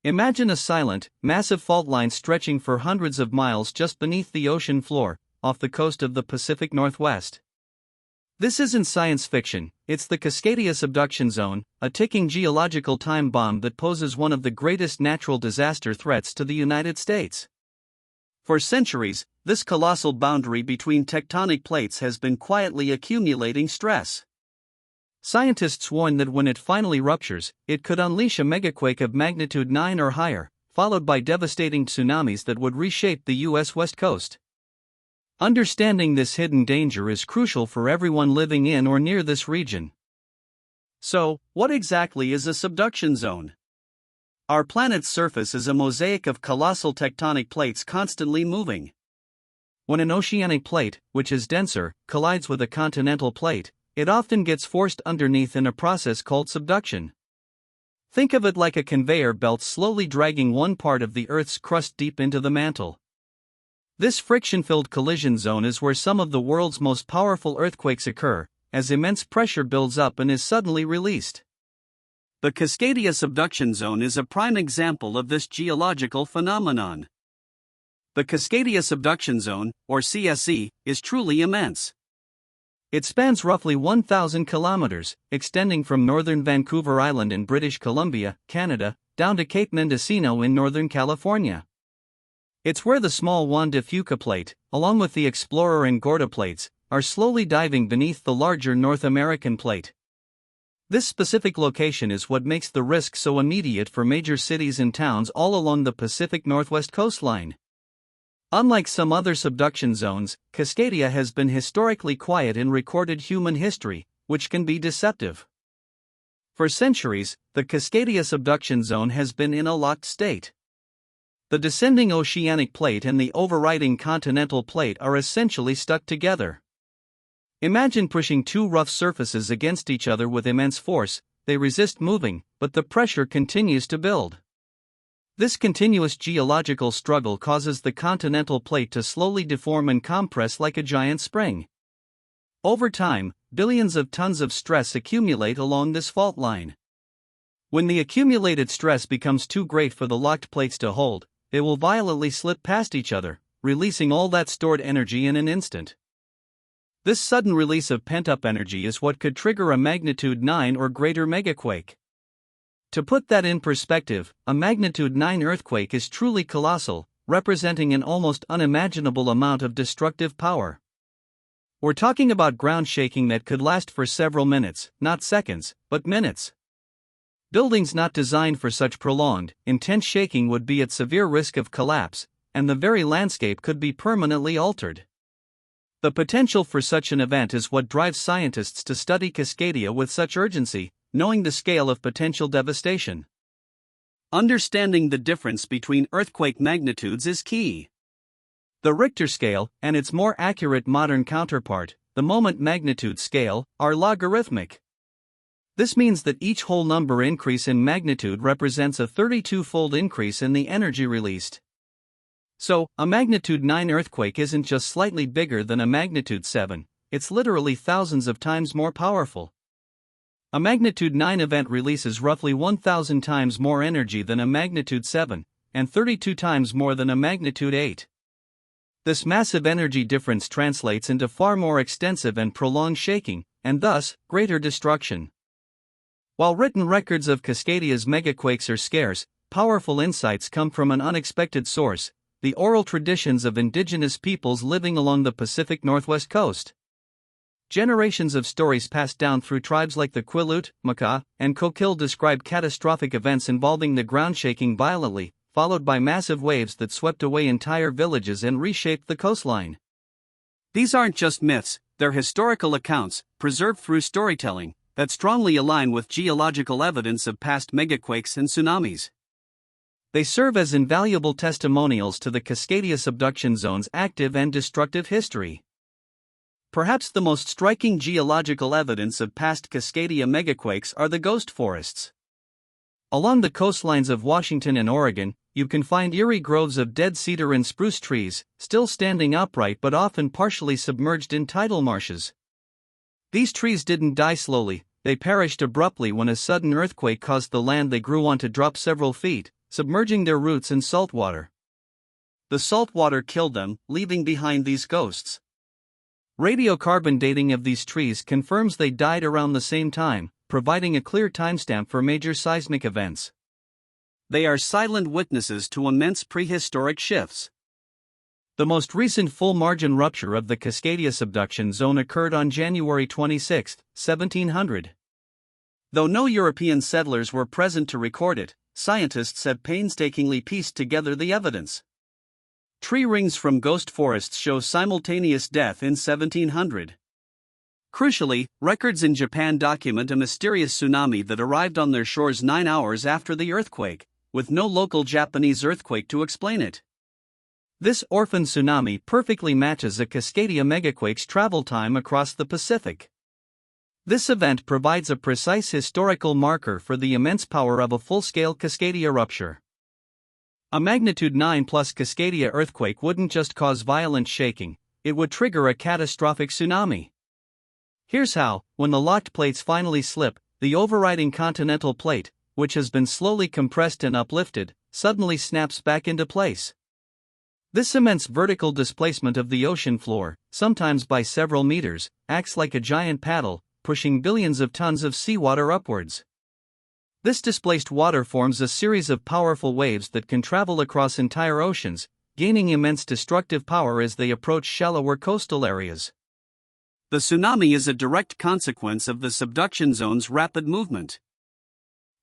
Imagine a silent, massive fault line stretching for hundreds of miles just beneath the ocean floor, off the coast of the Pacific Northwest. This isn't science fiction, it's the Cascadia Subduction Zone, a ticking geological time bomb that poses one of the greatest natural disaster threats to the United States. For centuries, this colossal boundary between tectonic plates has been quietly accumulating stress. Scientists warn that when it finally ruptures, it could unleash a megaquake of magnitude 9 or higher, followed by devastating tsunamis that would reshape the U.S. West Coast. Understanding this hidden danger is crucial for everyone living in or near this region. So, what exactly is a subduction zone? Our planet's surface is a mosaic of colossal tectonic plates constantly moving. When an oceanic plate, which is denser, collides with a continental plate, it often gets forced underneath in a process called subduction. Think of it like a conveyor belt slowly dragging one part of the Earth's crust deep into the mantle. This friction-filled collision zone is where some of the world's most powerful earthquakes occur, as immense pressure builds up and is suddenly released. The Cascadia Subduction Zone is a prime example of this geological phenomenon. The Cascadia Subduction Zone, or CSZ, is truly immense. It spans roughly 1,000 kilometers, extending from northern Vancouver Island in British Columbia, Canada, down to Cape Mendocino in northern California. It's where the small Juan de Fuca plate, along with the Explorer and Gorda plates, are slowly diving beneath the larger North American plate. This specific location is what makes the risk so immediate for major cities and towns all along the Pacific Northwest coastline. Unlike some other subduction zones, Cascadia has been historically quiet in recorded human history, which can be deceptive. For centuries, the Cascadia Subduction Zone has been in a locked state. The descending oceanic plate and the overriding continental plate are essentially stuck together. Imagine pushing two rough surfaces against each other with immense force. They resist moving, but the pressure continues to build. This continuous geological struggle causes the continental plate to slowly deform and compress like a giant spring. Over time, billions of tons of stress accumulate along this fault line. When the accumulated stress becomes too great for the locked plates to hold, they will violently slip past each other, releasing all that stored energy in an instant. This sudden release of pent-up energy is what could trigger a magnitude 9 or greater megaquake. To put that in perspective, a magnitude 9 earthquake is truly colossal, representing an almost unimaginable amount of destructive power. We're talking about ground shaking that could last for several minutes, not seconds, but minutes. Buildings not designed for such prolonged, intense shaking would be at severe risk of collapse, and the very landscape could be permanently altered. The potential for such an event is what drives scientists to study Cascadia with such urgency, knowing the scale of potential devastation. Understanding the difference between earthquake magnitudes is key. The Richter scale, and its more accurate modern counterpart, the moment magnitude scale, are logarithmic. This means that each whole number increase in magnitude represents a 32-fold increase in the energy released. So, a magnitude 9 earthquake isn't just slightly bigger than a magnitude 7, it's literally thousands of times more powerful. A magnitude 9 event releases roughly 1,000 times more energy than a magnitude 7, and 32 times more than a magnitude 8. This massive energy difference translates into far more extensive and prolonged shaking, and thus, greater destruction. While written records of Cascadia's megaquakes are scarce, powerful insights come from an unexpected source: the oral traditions of indigenous peoples living along the Pacific Northwest coast. Generations of stories passed down through tribes like the Quileute, Makah, and Coquille describe catastrophic events involving the ground shaking violently, followed by massive waves that swept away entire villages and reshaped the coastline. These aren't just myths, they're historical accounts, preserved through storytelling, that strongly align with geological evidence of past megaquakes and tsunamis. They serve as invaluable testimonials to the Cascadia Subduction Zone's active and destructive history. Perhaps the most striking geological evidence of past Cascadia megaquakes are the ghost forests. Along the coastlines of Washington and Oregon, you can find eerie groves of dead cedar and spruce trees, still standing upright but often partially submerged in tidal marshes. These trees didn't die slowly, they perished abruptly when a sudden earthquake caused the land they grew on to drop several feet, submerging their roots in salt water. The salt water killed them, leaving behind these ghosts. Radiocarbon dating of these trees confirms they died around the same time, providing a clear timestamp for major seismic events. They are silent witnesses to immense prehistoric shifts. The most recent full-margin rupture of the Cascadia Subduction Zone occurred on January 26, 1700. Though no European settlers were present to record it, scientists have painstakingly pieced together the evidence. Tree rings from ghost forests show simultaneous death in 1700. Crucially, records in Japan document a mysterious tsunami that arrived on their shores 9 hours after the earthquake, with no local Japanese earthquake to explain it. This orphan tsunami perfectly matches a Cascadia Megaquake's travel time across the Pacific. This event provides a precise historical marker for the immense power of a full-scale Cascadia rupture. A magnitude 9+ Cascadia earthquake wouldn't just cause violent shaking, it would trigger a catastrophic tsunami. Here's how: when the locked plates finally slip, the overriding continental plate, which has been slowly compressed and uplifted, suddenly snaps back into place. This immense vertical displacement of the ocean floor, sometimes by several meters, acts like a giant paddle, pushing billions of tons of seawater upwards. This displaced water forms a series of powerful waves that can travel across entire oceans, gaining immense destructive power as they approach shallower coastal areas. The tsunami is a direct consequence of the subduction zone's rapid movement.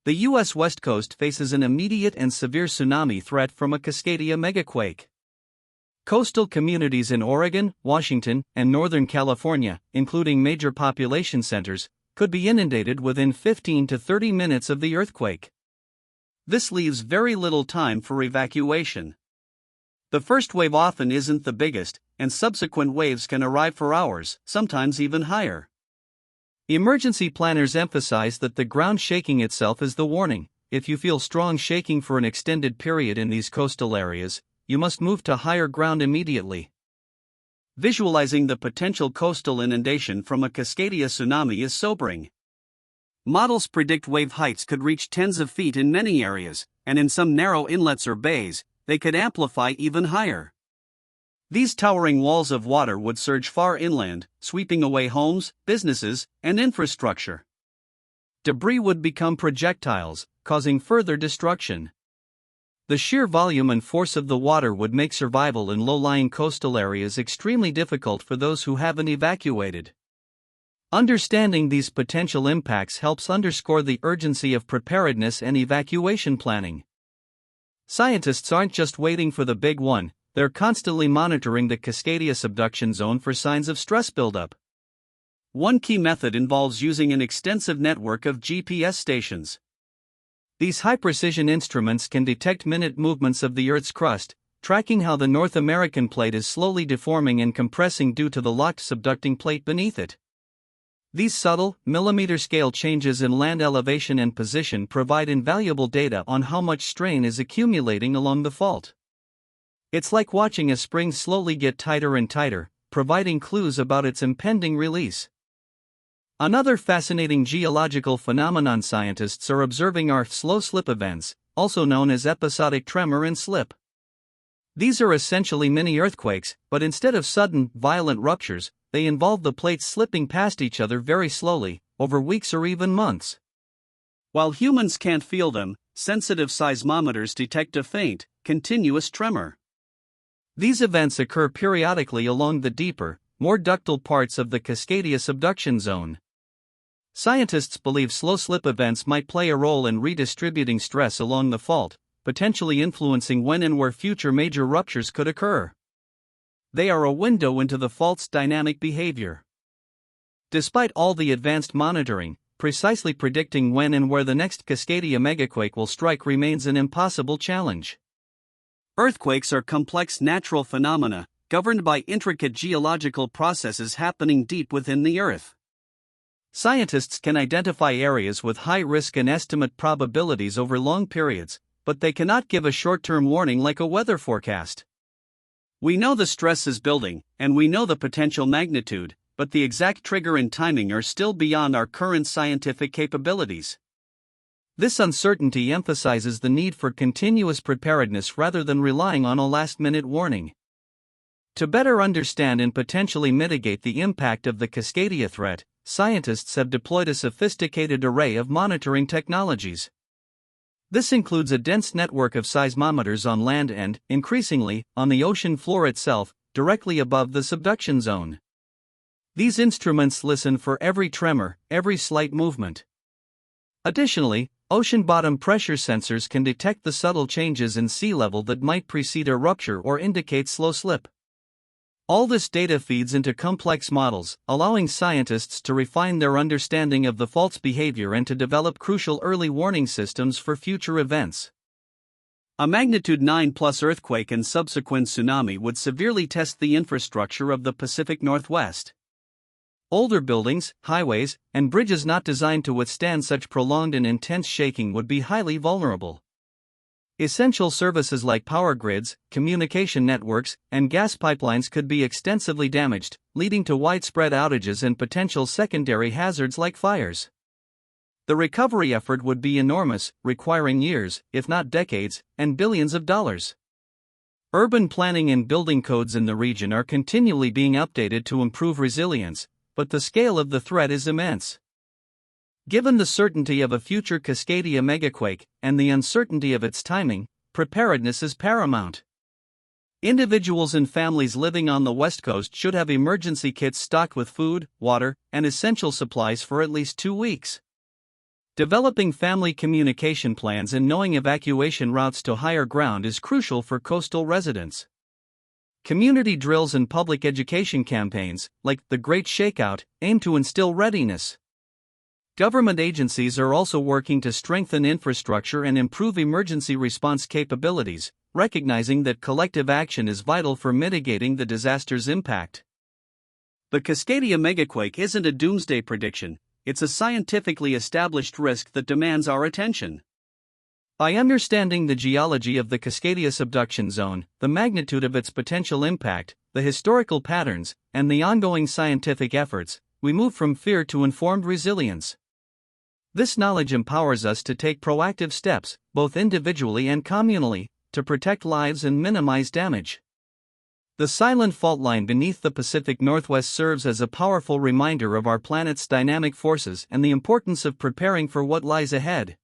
The U.S. West Coast faces an immediate and severe tsunami threat from a Cascadia Megaquake. Coastal communities in Oregon, Washington, and Northern California, including major population centers, could be inundated within 15 to 30 minutes of the earthquake. This leaves very little time for evacuation. The first wave often isn't the biggest, and subsequent waves can arrive for hours, sometimes even higher. Emergency planners emphasize that the ground shaking itself is the warning. If you feel strong shaking for an extended period in these coastal areas, you must move to higher ground immediately. Visualizing the potential coastal inundation from a Cascadia tsunami is sobering. Models predict wave heights could reach tens of feet in many areas, and in some narrow inlets or bays, they could amplify even higher. These towering walls of water would surge far inland, sweeping away homes, businesses, and infrastructure. Debris would become projectiles, causing further destruction. The sheer volume and force of the water would make survival in low-lying coastal areas extremely difficult for those who haven't evacuated. Understanding these potential impacts helps underscore the urgency of preparedness and evacuation planning. Scientists aren't just waiting for the big one, they're constantly monitoring the Cascadia Subduction Zone for signs of stress buildup. One key method involves using an extensive network of GPS stations. These high-precision instruments can detect minute movements of the Earth's crust, tracking how the North American plate is slowly deforming and compressing due to the locked subducting plate beneath it. These subtle, millimeter-scale changes in land elevation and position provide invaluable data on how much strain is accumulating along the fault. It's like watching a spring slowly get tighter and tighter, providing clues about its impending release. Another fascinating geological phenomenon scientists are observing are slow slip events, also known as episodic tremor and slip. These are essentially mini earthquakes, but instead of sudden, violent ruptures, they involve the plates slipping past each other very slowly, over weeks or even months. While humans can't feel them, sensitive seismometers detect a faint, continuous tremor. These events occur periodically along the deeper, more ductile parts of the Cascadia Subduction Zone. Scientists believe slow slip events might play a role in redistributing stress along the fault, potentially influencing when and where future major ruptures could occur. They are a window into the fault's dynamic behavior. Despite all the advanced monitoring, precisely predicting when and where the next Cascadia Megaquake will strike remains an impossible challenge. Earthquakes are complex natural phenomena, governed by intricate geological processes happening deep within the Earth. Scientists can identify areas with high risk and estimate probabilities over long periods, but they cannot give a short-term warning like a weather forecast. We know the stress is building, and we know the potential magnitude, but the exact trigger and timing are still beyond our current scientific capabilities. This uncertainty emphasizes the need for continuous preparedness rather than relying on a last-minute warning. To better understand and potentially mitigate the impact of the Cascadia threat, scientists have deployed a sophisticated array of monitoring technologies. This includes a dense network of seismometers on land and, increasingly, on the ocean floor itself, directly above the subduction zone. These instruments listen for every tremor, every slight movement. Additionally, ocean bottom pressure sensors can detect the subtle changes in sea level that might precede a rupture or indicate slow slip. All this data feeds into complex models, allowing scientists to refine their understanding of the fault's behavior and to develop crucial early warning systems for future events. A magnitude 9+ earthquake and subsequent tsunami would severely test the infrastructure of the Pacific Northwest. Older buildings, highways, and bridges not designed to withstand such prolonged and intense shaking would be highly vulnerable. Essential services like power grids, communication networks, and gas pipelines could be extensively damaged, leading to widespread outages and potential secondary hazards like fires. The recovery effort would be enormous, requiring years, if not decades, and billions of dollars. Urban planning and building codes in the region are continually being updated to improve resilience, but the scale of the threat is immense. Given the certainty of a future Cascadia Megaquake, and the uncertainty of its timing, preparedness is paramount. Individuals and families living on the West Coast should have emergency kits stocked with food, water, and essential supplies for at least 2 weeks. Developing family communication plans and knowing evacuation routes to higher ground is crucial for coastal residents. Community drills and public education campaigns, like the Great Shakeout, aim to instill readiness. Government agencies are also working to strengthen infrastructure and improve emergency response capabilities, recognizing that collective action is vital for mitigating the disaster's impact. The Cascadia Megaquake isn't a doomsday prediction, it's a scientifically established risk that demands our attention. By understanding the geology of the Cascadia Subduction Zone, the magnitude of its potential impact, the historical patterns, and the ongoing scientific efforts, we move from fear to informed resilience. This knowledge empowers us to take proactive steps, both individually and communally, to protect lives and minimize damage. The silent fault line beneath the Pacific Northwest serves as a powerful reminder of our planet's dynamic forces and the importance of preparing for what lies ahead.